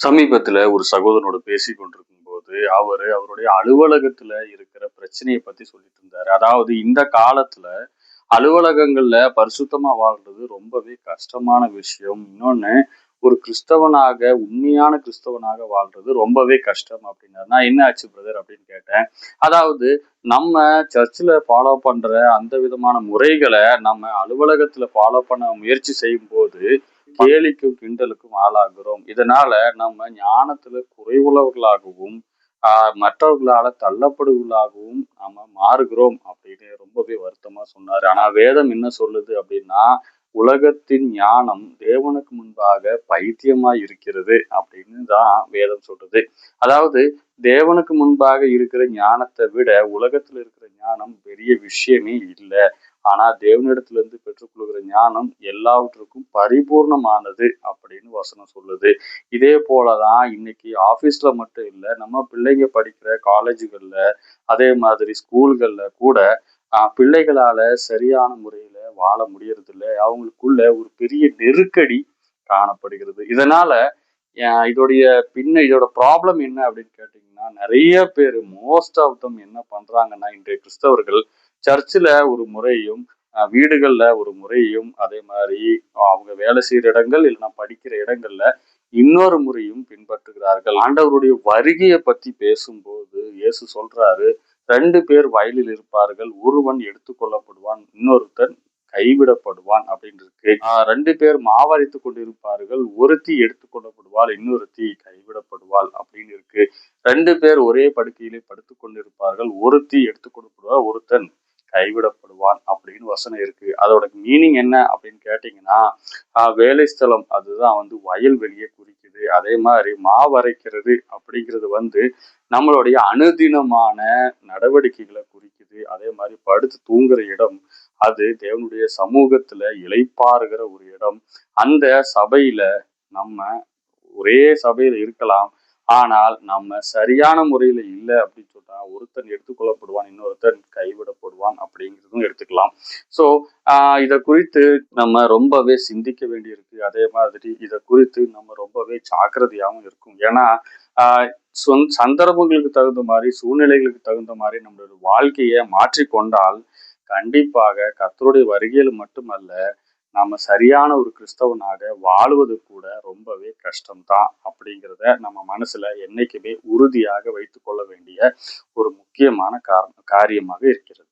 சமீபத்துல ஒரு சகோதரனோட பேசி கொண்டிருக்கும் போது அவருடைய அலுவலகத்துல இருக்கிற பிரச்சனையை பத்தி சொல்லிட்டு இருந்தாரு. அதாவது இந்த காலத்துல அலுவலகங்கள்ல பரிசுத்தமா வாழ்றது ரொம்பவே கஷ்டமான விஷயம். இன்னொன்னு, ஒரு கிறிஸ்தவனாக, உண்மையான கிறிஸ்தவனாக வாழ்றது ரொம்பவே கஷ்டம் அப்படின்னாரு. நான் என்ன ஆச்சு பிரதர் அப்படின்னு கேட்டேன். அதாவது நம்ம சர்ச்சில் ஃபாலோ பண்ற அந்த விதமான முறைகளை நம்ம அலுவலகத்துல ஃபாலோ பண்ண முயற்சி செய்யும் போது கேலிக்கும் கிண்டலுக்கும் ஆளாகிறோம். இதனால நம்ம ஞானத்துல குறைவுள்ளவர்களாகவும் மற்றவர்களால தள்ளப்படுவர்களாகவும் நம்ம மாறுகிறோம் அப்படின்னு ரொம்பவே வருத்தமா சொன்னாரு. ஆனா வேதம் என்ன சொல்லுது அப்படின்னா, உலகத்தின் ஞானம் தேவனுக்கு முன்பாக பைத்தியமாய் இருக்கிறது அப்படின்னு தான் வேதம் சொல்றது. அதாவது தேவனுக்கு முன்பாக இருக்கிற ஞானத்தை விட உலகத்துல இருக்கிற ஞானம் பெரிய விஷயமே இல்லை. ஆனா தேவனிடத்துல இருந்து பெற்றுக்கொள்கிற ஞானம் எல்லாவற்றுக்கும் பரிபூர்ணமானது அப்படின்னு வசனம் சொல்லுது. இதே போலதான் இன்னைக்கு ஆபீஸ்ல மட்டும் இல்லை, நம்ம பிள்ளைங்க படிக்கிற காலேஜுகள்ல, அதே மாதிரி ஸ்கூல்கள்ல கூட பிள்ளைகளால சரியான முறையில வாழ முடியறது இல்லை. அவங்களுக்குள்ள ஒரு பெரிய நெருக்கடி காணப்படுகிறது. இதனால இதோட ப்ராப்ளம் என்ன அப்படின்னு கேட்டீங்கன்னா, நிறைய பேர் மோஸ்ட் ஆஃப் தம் என்ன பண்றாங்கன்னா, இன்றைய கிறிஸ்தவர்கள் சர்ச்சில் ஒரு முறையும் வீடுகள்ல ஒரு முறையும், அதே மாதிரி அவங்க வேலை செய்யற இடங்கள் இல்லைன்னா படிக்கிற இடங்கள்ல இன்னொரு முறையும் பின்பற்றுகிறார்கள். ஆண்டவருடைய வருகையை பத்தி பேசும்போது இயேசு சொல்றாரு, 2 பேர் வயலில் இருப்பார்கள், ஒருவன் எடுத்துக்கொள்ளப்படுவான், இன்னொருத்தன் கைவிடப்படுவான் அப்படின்னு இருக்கு. 2 பேர் மாவரைத்து கொண்டிருப்பார்கள், ஒருத்தி எடுத்துக்கொள்ளப்படுவாள், இன்னொருத்தி கைவிடப்படுவாள் அப்படின்னு இருக்கு. 2 பேர் ஒரே படுக்கையிலே படுத்துக் கொண்டிருப்பார்கள், ஒருத்தி எடுத்துக்கொள்ளப்படுவாள், ஒருத்தன் கைவிடப்படுவான் அப்படின்னு வசனம் இருக்கு. அதோட மீனிங் என்ன அப்படின்னு கேட்டீங்கன்னா, வேலை ஸ்தலம் அதுதான் வயல்வெளியை குறிக்குது. அதே மாதிரி மாவரைக்கிறது அப்படிங்கிறது நம்மளுடைய அனுதினமான நடவடிக்கைகளை குறிக்குது. அதே மாதிரி படுத்து தூங்குற இடம் அது தேவனுடைய சமூகத்துல இளைப்பாறுகிற ஒரு இடம். அந்த சபையில நம்ம ஒரே சபையில இருக்கலாம், ஆனால் நம்ம சரியான முறையில இல்லை அப்படின்னு சொன்னா ஒருத்தன் எடுத்துக்கொள்ளப்படுவான், இன்னொருத்தன் கைவிடப்படுவான் அப்படிங்கிறதும் எடுத்துக்கலாம். ஸோ இதை குறித்து நம்ம ரொம்பவே சிந்திக்க வேண்டியிருக்கு. அதே மாதிரி இதை குறித்து நம்ம ரொம்பவே ஜாக்கிரதையாகவும் இருக்கும். ஏன்னா சந்தர்ப்பங்களுக்கு தகுந்த மாதிரி, சூழ்நிலைகளுக்கு தகுந்த மாதிரி நம்மளோட வாழ்க்கையை மாற்றிக்கொண்டால் கண்டிப்பாக கர்த்தருடைய வருகையில் மட்டுமல்ல, நம்ம சரியான ஒரு கிறிஸ்தவனாக வாழ்வது கூட ரொம்பவே கஷ்டம்தான் அப்படிங்கிறத நம்ம மனசுல என்னைக்குமே உறுதியாக வைத்துக் கொள்ள வேண்டிய ஒரு முக்கியமான காரியமாக இருக்கிறது.